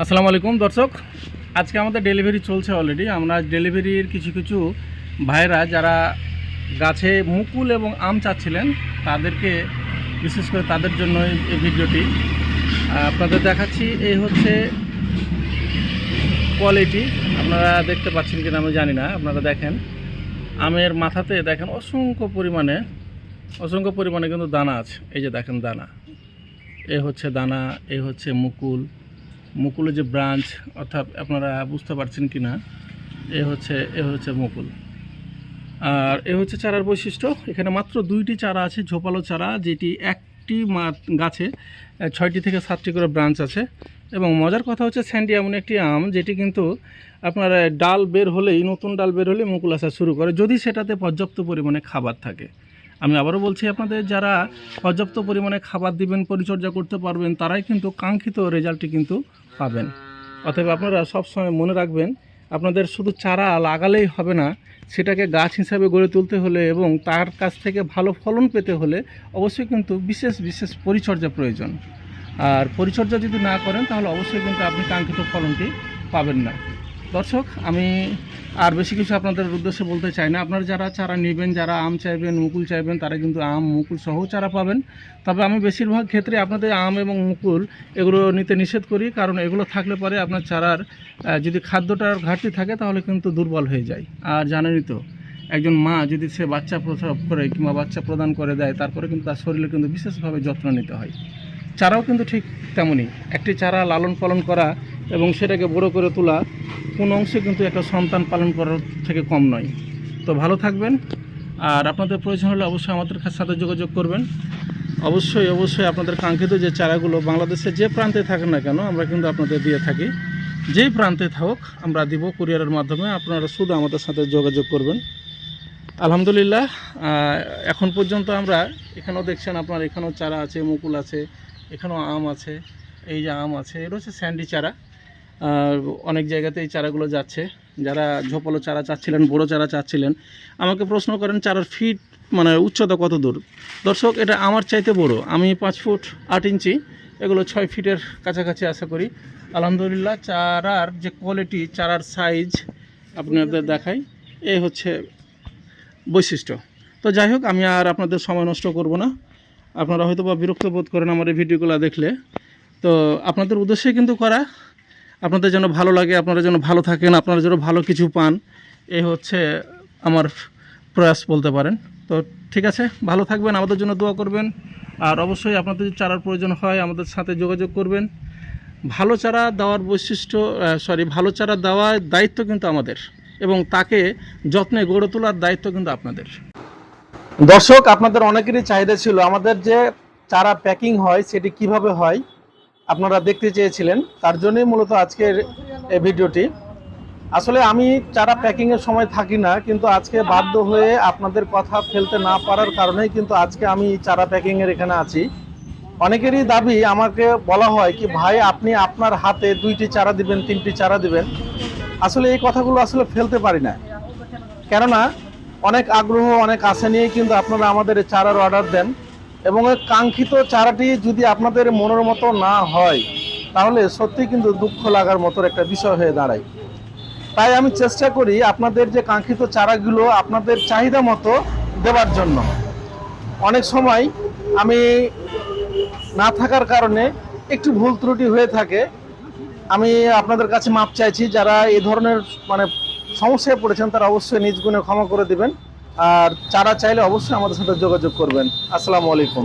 আসসালামু আলাইকুম দর্শক, আজকে আমাদের ডেলিভারি চলছে অলরেডি। আমরা ডেলিভারির কিছু কিছু ভাইরা যারা গাছে মুকুল এবং আম চাচ্ছিলেন তাদেরকে বিশেষ করে তাদের জন্য এই ভিডিওটি আপনাদের দেখাচ্ছি। এই হচ্ছে কোয়ালিটি, আপনারা দেখতে পাচ্ছেন কিনা আমি জানি না। আপনারা দেখেন আমের মাথাতে দেখেন অসংখ্য পরিমাণে কিন্তু দানা আছে। এই যে দেখেন দানা, এ হচ্ছে দানা, এ হচ্ছে মুকুলের যে ব্রাঞ্চ, অর্থাৎ আপনারা বুঝতে পারছেন কি না, এ হচ্ছে মুকুল। আর এ হচ্ছে চারার বৈশিষ্ট্য। এখানে মাত্র 2টি চারা আছে, ঝোপালো চারা, যেটি একটি গাছে 6টি থেকে 7টি করে ব্রাঞ্চ আছে। এবং মজার কথা হচ্ছে স্যান্ডি এমন একটি আম যেটি কিন্তু আপনার ডাল বের হলেই, নতুন ডাল বের হলেই মুকুল আসা শুরু করে, যদি সেটাতে পর্যাপ্ত পরিমাণে খাবার থাকে। আমি আবারও বলছি আপনাদের, যারা পর্যাপ্ত পরিমাণে খাবার দিবেন, পরিচর্যা করতে পারবেন, তারাই কিন্তু কাঙ্ক্ষিত রেজাল্টটি কিন্তু পাবেন। অতএব আপনারা সবসময় মনে রাখবেন, আপনাদের শুধু চারা লাগালেই হবে না, সেটাকে গাছ হিসাবে গড়ে তুলতে হলে এবং তার কাছ থেকে ভালো ফলন পেতে হলে অবশ্যই কিন্তু বিশেষ পরিচর্যা প্রয়োজন। আর পরিচর্যা যদি না করেন তাহলে অবশ্যই কিন্তু আপনি কাঙ্ক্ষিত ফলনটি পাবেন না। দর্শক, আমি আর বেশি কিছু আপনাদের উদ্দেশ্যে বলতে চাই না। আপনারা যারা চারা নেবেন, যারা আম চাইবেন, মুকুল চাইবেন, তারা কিন্তু আম মুকুল সহ চারা পাবেন। তবে আমি বেশিরভাগ ক্ষেত্রে আপনাদের আম এবং মুকুল এগুলো নিতে নিষেধ করি, কারণ এগুলো থাকলে পরে আপনার চারার যদি খাদ্যটার ঘাটতি থাকে তাহলে কিন্তু দুর্বল হয়ে যায়। আর জানেনই তো, একজন মা যদি সে বাচ্চা প্রসব করে কিংবা বাচ্চা প্রদান করে দেয়, তারপরে কিন্তু তার শরীরে কিন্তু বিশেষভাবে যত্ন নিতে হয়। চারাও কিন্তু ঠিক তেমনই, একটি চারা লালন পালন করা এবং সেটাকে বড় করে তোলা কোন অংশে কিন্তু একটা সন্তান পালন করার থেকে কম নয়। তো ভালো থাকবেন, আর আপনাদের প্রয়োজন হলে অবশ্যই আমাদের সাথে যোগাযোগ করবেন। অবশ্যই আপনাদের কাঙ্ক্ষিত যে চারাগুলো বাংলাদেশের যে প্রান্তে থাকেন না কেন, আমরা কিন্তু আপনাদের দিয়ে থাকি। যেই প্রান্তে থাকুক আমরা দিব কুরিয়ারের মাধ্যমে। আপনারা শুধু আমাদের সাথে যোগাযোগ করবেন। আলহামদুলিল্লাহ, এখন পর্যন্ত আমরা এখানেও দেখছেন, আপনার এখানেও চারা আছে, মুকুল আছে, এখানেও আম আছে। এই যে আম আছে, এটা হচ্ছে স্যান্ডি চারা। অনেক জায়গাতে এই চারাগুলো যাচ্ছে। যারা ঝোপালো চারা চাচ্ছিলেন, বড় চারা চাচ্ছিলেন, আমাকে প্রশ্ন করেন চারার ফিট মানে উচ্চতা কত দূর। দর্শক, এটা আমার চাইতে বড়। আমি 5 ফুট 8 ইঞ্চি, এগুলো 6 ফিটের কাছাকাছি আশা করি। আলহামদুলিল্লাহ, চারার যে কোয়ালিটি, চারার সাইজ আপনাদের দেখাই, এই হচ্ছে বৈশিষ্ট্য। তো যাই হোক, আমি আর আপনাদের সময় নষ্ট করব না। আপনারা হয়তো বা বিরক্ত বোধ করেন আমার এই ভিডিওগুলো দেখলে, তো আপনাদের উদ্দেশ্যে কিন্তু করা, আপনাদের যেন ভালো লাগে, আপনারা যেন ভালো থাকেন, আপনারা যেন ভালো কিছু পান, এই হচ্ছে আমার প্রয়াস বলতে পারেন। তো ঠিক আছে, ভালো থাকবেন, আমাদের জন্য দোয়া করবেন। আর অবশ্যই আপনাদের যদি চারার প্রয়োজন হয় আমাদের সাথে যোগাযোগ করবেন। ভালো চারা দেওয়ার ভালো চারা দেওয়ার দায়িত্ব কিন্তু আমাদের, এবং তাকে যত্নে গড়ে তোলার দায়িত্ব কিন্তু আপনাদের। দর্শক, আপনাদের অনেকেরই চাহিদা ছিল আমাদের যে চারা প্যাকিং হয় সেটি কিভাবে হয় আপনারা দেখতে চেয়েছিলেন। তার জন্যই মূলত আজকের এই ভিডিওটি। আসলে আমি চারা প্যাকিংয়ের সময় থাকি না, কিন্তু আজকে বাধ্য হয়ে আপনাদের কথা ফেলতে না পারার কারণেই কিন্তু আজকে আমি চারা প্যাকিংয়ের এখানে আছি। অনেকেরই দাবি, আমাকে বলা হয় কি, ভাই আপনি আপনার হাতে 2টি চারা দিবেন, 3টি চারা দিবেন। আসলে এই কথাগুলো আসলে ফেলতে পারি না, কেননা অনেক আগ্রহ, অনেক আশা নিয়ে কিন্তু আপনারা আমাদের চারার অর্ডার দেন, এবং ওই কাঙ্ক্ষিত চারাটি যদি আপনাদের মনের মতো না হয় তাহলে সত্যি কিন্তু দুঃখ লাগার মতো একটা বিষয় হয়ে দাঁড়ায়। তাই আমি চেষ্টা করি আপনাদের যে কাঙ্ক্ষিত চারাগুলো আপনাদের চাহিদা মতো দেওয়ার জন্য। অনেক সময় আমি না থাকার কারণে একটু ভুল ত্রুটি হয়ে থাকে, আমি আপনাদের কাছে মাপ চাইছি। যারা এই ধরনের সমস্যায় পড়েছেন তারা অবশ্যই নিজ গুণে ক্ষমা করে দিবেন। আর চারা চাইলে অবশ্যই আমাদের সাথে যোগাযোগ করবেন। আসসালামু আলাইকুম।